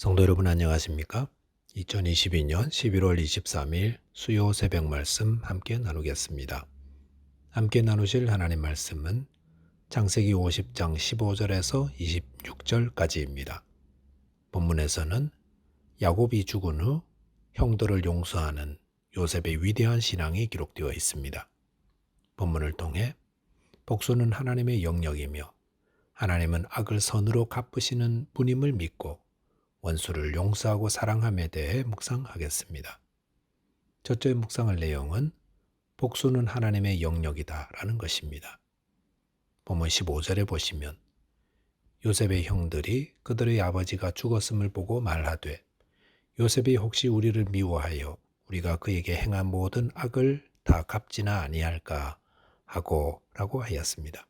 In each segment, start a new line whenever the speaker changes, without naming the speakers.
성도 여러분 안녕하십니까? 2022년 11월 23일 수요 새벽 말씀 함께 나누겠습니다. 함께 나누실 하나님 말씀은 창세기 50장 15절에서 26절까지입니다. 본문에서는 야곱이 죽은 후 형들을 용서하는 요셉의 위대한 신앙이 기록되어 있습니다. 본문을 통해 복수는 하나님의 영역이며 하나님은 악을 선으로 갚으시는 분임을 믿고 원수를 용서하고 사랑함에 대해 묵상하겠습니다. 첫째 묵상할 내용은 복수는 하나님의 영역이다 라는 것입니다. 본문 15절에 보시면 요셉의 형들이 그들의 아버지가 죽었음을 보고 말하되 요셉이 혹시 우리를 미워하여 우리가 그에게 행한 모든 악을 다 갚지나 아니할까 하고 라고 하였습니다.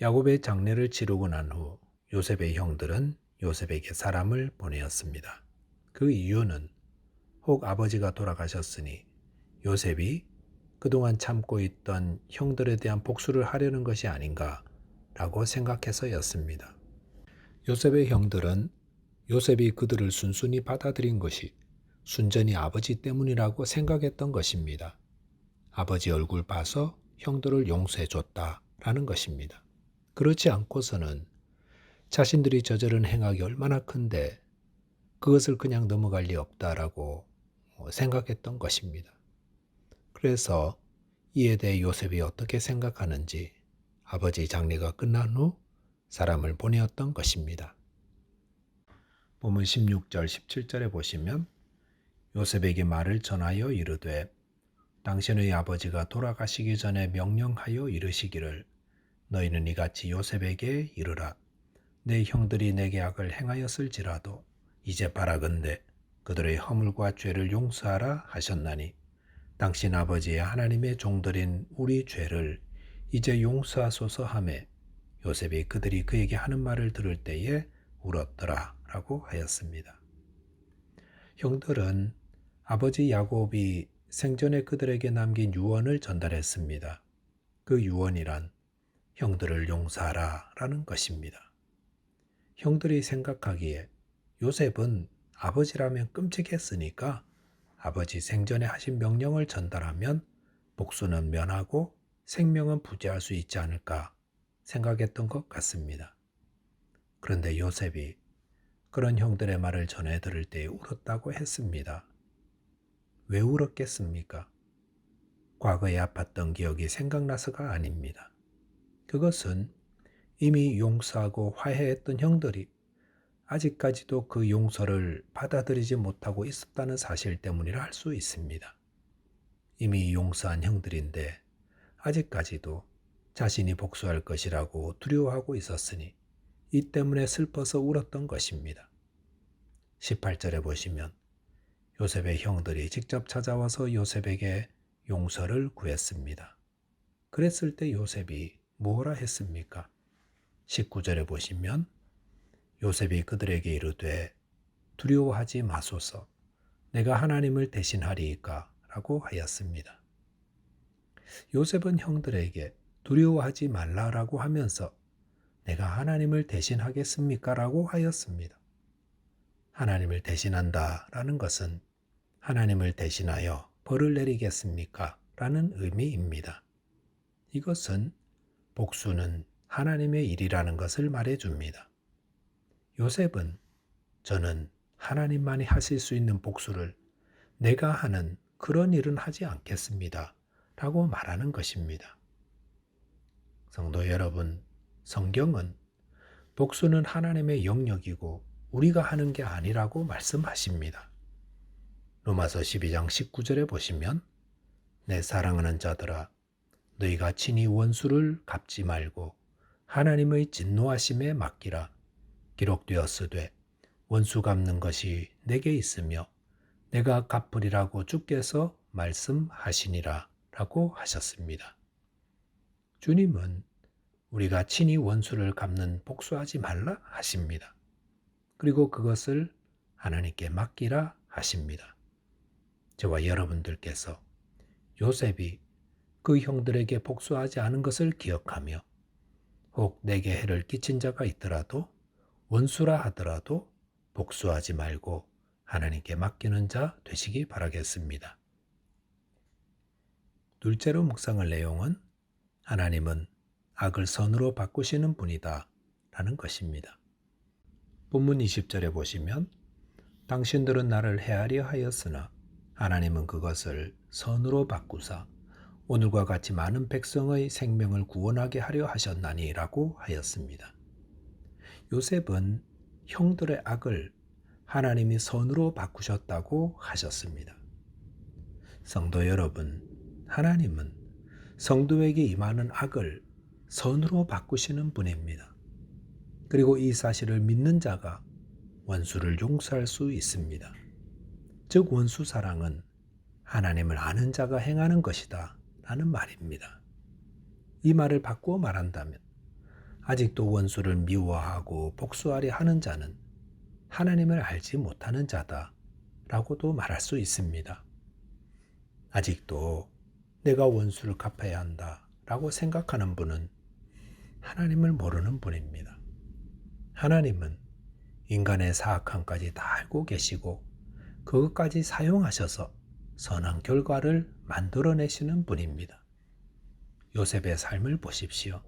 야곱의 장례를 치르고 난 후 요셉의 형들은 요셉에게 사람을 보내었습니다. 그 이유는 혹 아버지가 돌아가셨으니 요셉이 그동안 참고 있던 형들에 대한 복수를 하려는 것이 아닌가 라고 생각해서였습니다. 요셉의 형들은 요셉이 그들을 순순히 받아들인 것이 순전히 아버지 때문이라고 생각했던 것입니다. 아버지 얼굴 봐서 형들을 용서해 줬다라는 것입니다. 그렇지 않고서는 자신들이 저지른 행악이 얼마나 큰데 그것을 그냥 넘어갈 리 없다라고 생각했던 것입니다. 그래서 이에 대해 요셉이 어떻게 생각하는지 아버지 장례가 끝난 후 사람을 보내었던 것입니다. 본문 16절 17절에 보시면 요셉에게 말을 전하여 이르되 당신의 아버지가 돌아가시기 전에 명령하여 이르시기를 너희는 이같이 요셉에게 이르라. 내 형들이 내게 악을 행하였을지라도 이제 바라건대 그들의 허물과 죄를 용서하라 하셨나니 당신 아버지의 하나님의 종들인 우리 죄를 이제 용서하소서 하매 요셉이 그들이 그에게 하는 말을 들을 때에 울었더라 라고 하였습니다. 형들은 아버지 야곱이 생전에 그들에게 남긴 유언을 전달했습니다. 그 유언이란 형들을 용서하라 라는 것입니다. 형들이 생각하기에 요셉은 아버지라면 끔찍했으니까 아버지 생전에 하신 명령을 전달하면 복수는 면하고 생명은 부재할 수 있지 않을까 생각했던 것 같습니다. 그런데 요셉이 그런 형들의 말을 전해 들을 때 울었다고 했습니다. 왜 울었겠습니까? 과거에 아팠던 기억이 생각나서가 아닙니다. 그것은 이미 용서하고 화해했던 형들이 아직까지도 그 용서를 받아들이지 못하고 있었다는 사실 때문이라 할 수 있습니다. 이미 용서한 형들인데 아직까지도 자신이 복수할 것이라고 두려워하고 있었으니 이 때문에 슬퍼서 울었던 것입니다. 18절에 보시면 요셉의 형들이 직접 찾아와서 요셉에게 용서를 구했습니다. 그랬을 때 요셉이 뭐라 했습니까? 19절에 보시면 요셉이 그들에게 이르되 두려워하지 마소서 내가 하나님을 대신하리이까 라고 하였습니다. 요셉은 형들에게 두려워하지 말라라고 하면서 내가 하나님을 대신하겠습니까? 라고 하였습니다. 하나님을 대신한다 라는 것은 하나님을 대신하여 벌을 내리겠습니까? 라는 의미입니다. 이것은 복수는 하나님의 일이라는 것을 말해줍니다. 요셉은 저는 하나님만이 하실 수 있는 복수를 내가 하는 그런 일은 하지 않겠습니다. 라고 말하는 것입니다. 성도 여러분, 성경은 복수는 하나님의 영역이고 우리가 하는 게 아니라고 말씀하십니다. 로마서 12장 19절에 보시면 내 사랑하는 자들아 너희가 친히 원수를 갚지 말고 하나님의 진노하심에 맡기라. 기록되었으되 원수 갚는 것이 내게 있으며 내가 갚으리라고 주께서 말씀하시니라 라고 하셨습니다. 주님은 우리가 친히 원수를 갚는 복수하지 말라 하십니다. 그리고 그것을 하나님께 맡기라 하십니다. 저와 여러분들께서 요셉이 그 형들에게 복수하지 않은 것을 기억하며 혹 내게 해를 끼친 자가 있더라도 원수라 하더라도 복수하지 말고 하나님께 맡기는 자 되시기 바라겠습니다. 둘째로 묵상할 내용은 하나님은 악을 선으로 바꾸시는 분이다 라는 것입니다. 본문 20절에 보시면 당신들은 나를 해하려 하였으나 하나님은 그것을 선으로 바꾸사 오늘과 같이 많은 백성의 생명을 구원하게 하려 하셨나니 라고 하였습니다. 요셉은 형들의 악을 하나님이 선으로 바꾸셨다고 하셨습니다. 성도 여러분, 하나님은 성도에게 임하는 악을 선으로 바꾸시는 분입니다. 그리고 이 사실을 믿는 자가 원수를 용서할 수 있습니다. 즉 원수 사랑은 하나님을 아는 자가 행하는 것이다 라는 말입니다. 이 말을 바꾸어 말한다면 아직도 원수를 미워하고 복수하려 하는 자는 하나님을 알지 못하는 자다 라고도 말할 수 있습니다. 아직도 내가 원수를 갚아야 한다 라고 생각하는 분은 하나님을 모르는 분입니다. 하나님은 인간의 사악함까지 다 알고 계시고 그것까지 사용하셔서 선한 결과를 만들어내시는 분입니다. 요셉의 삶을 보십시오.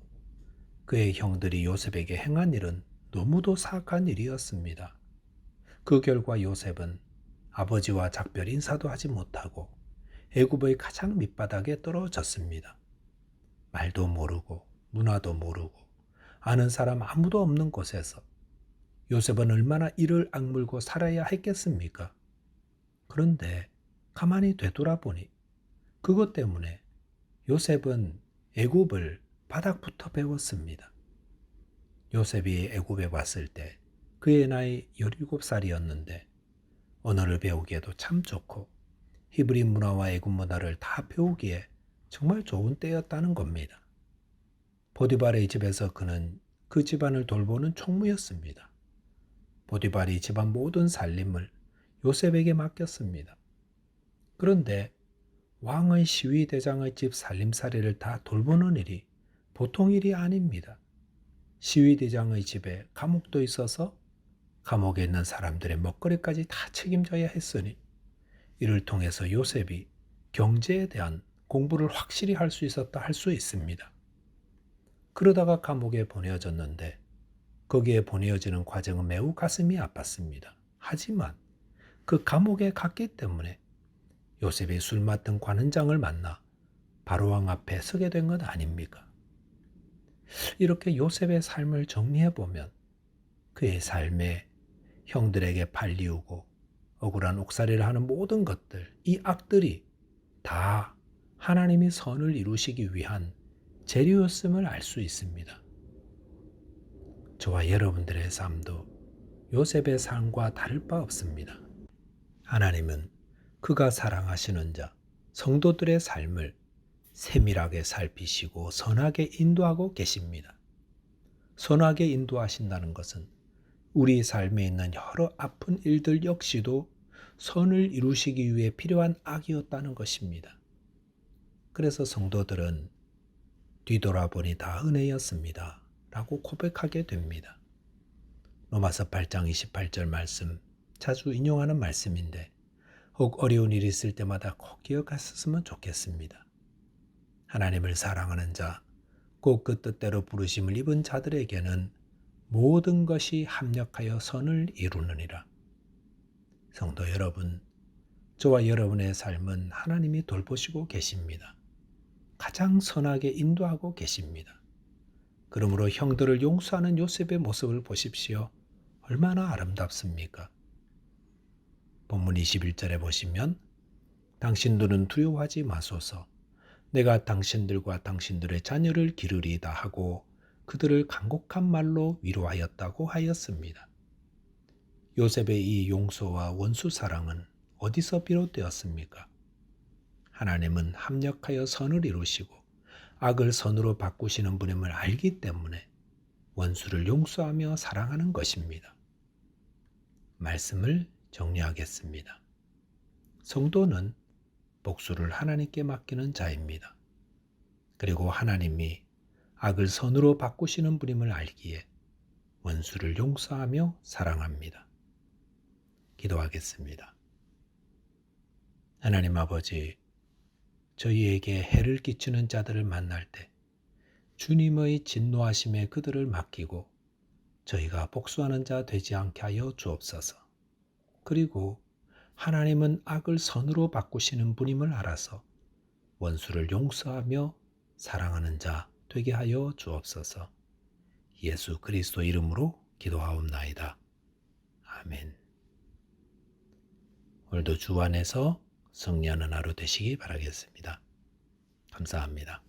그의 형들이 요셉에게 행한 일은 너무도 사악한 일이었습니다. 그 결과 요셉은 아버지와 작별 인사도 하지 못하고 애굽의 가장 밑바닥에 떨어졌습니다. 말도 모르고 문화도 모르고 아는 사람 아무도 없는 곳에서 요셉은 얼마나 이를 악물고 살아야 했겠습니까? 그런데 가만히 되돌아보니 그것 때문에 요셉은 애굽을 바닥부터 배웠습니다. 요셉이 애굽에 왔을 때 그의 나이 17살이었는데 언어를 배우기에도 참 좋고 히브리 문화와 애굽 문화를 다 배우기에 정말 좋은 때였다는 겁니다. 보디발의 집에서 그는 그 집안을 돌보는 총무였습니다. 보디발이 집안 모든 살림을 요셉에게 맡겼습니다. 그런데 왕의 시위대장의 집 살림살이를 다 돌보는 일이 보통 일이 아닙니다. 시위대장의 집에 감옥도 있어서 감옥에 있는 사람들의 먹거리까지 다 책임져야 했으니 이를 통해서 요셉이 경제에 대한 공부를 확실히 할 수 있었다 할 수 있습니다. 그러다가 감옥에 보내어졌는데 거기에 보내어지는 과정은 매우 가슴이 아팠습니다. 하지만 그 감옥에 갔기 때문에 요셉이 술 맡은 관원장을 만나 바로왕 앞에 서게 된 것 아닙니까? 이렇게 요셉의 삶을 정리해보면 그의 삶에 형들에게 팔리우고 억울한 옥살이를 하는 모든 것들, 이 악들이 다 하나님이 선을 이루시기 위한 재료였음을 알 수 있습니다. 저와 여러분들의 삶도 요셉의 삶과 다를 바 없습니다. 하나님은 그가 사랑하시는 자, 성도들의 삶을 세밀하게 살피시고 선하게 인도하고 계십니다. 선하게 인도하신다는 것은 우리 삶에 있는 여러 아픈 일들 역시도 선을 이루시기 위해 필요한 악이었다는 것입니다. 그래서 성도들은 뒤돌아보니 다 은혜였습니다 라고 고백하게 됩니다. 로마서 8장 28절 말씀 자주 인용하는 말씀인데 혹 어려운 일이 있을 때마다 꼭 기억하셨으면 좋겠습니다. 하나님을 사랑하는 자, 꼭 그 뜻대로 부르심을 입은 자들에게는 모든 것이 합력하여 선을 이루느니라. 성도 여러분, 저와 여러분의 삶은 하나님이 돌보시고 계십니다. 가장 선하게 인도하고 계십니다. 그러므로 형들을 용서하는 요셉의 모습을 보십시오. 얼마나 아름답습니까? 본문 21절에 보시면 당신들은 두려워하지 마소서. 내가 당신들과 당신들의 자녀를 기르리다 하고 그들을 간곡한 말로 위로하였다고 하였습니다. 요셉의 이 용서와 원수 사랑은 어디서 비롯되었습니까? 하나님은 합력하여 선을 이루시고 악을 선으로 바꾸시는 분임을 알기 때문에 원수를 용서하며 사랑하는 것입니다. 말씀을 정리하겠습니다. 성도는 복수를 하나님께 맡기는 자입니다. 그리고 하나님이 악을 선으로 바꾸시는 분임을 알기에 원수를 용서하며 사랑합니다. 기도하겠습니다. 하나님 아버지, 저희에게 해를 끼치는 자들을 만날 때 주님의 진노하심에 그들을 맡기고 저희가 복수하는 자 되지 않게 하여 주옵소서. 그리고 하나님은 악을 선으로 바꾸시는 분임을 알아서 원수를 용서하며 사랑하는 자 되게 하여 주옵소서. 예수 그리스도 이름으로 기도하옵나이다. 아멘. 오늘도 주 안에서 승리하는 하루 되시기 바라겠습니다. 감사합니다.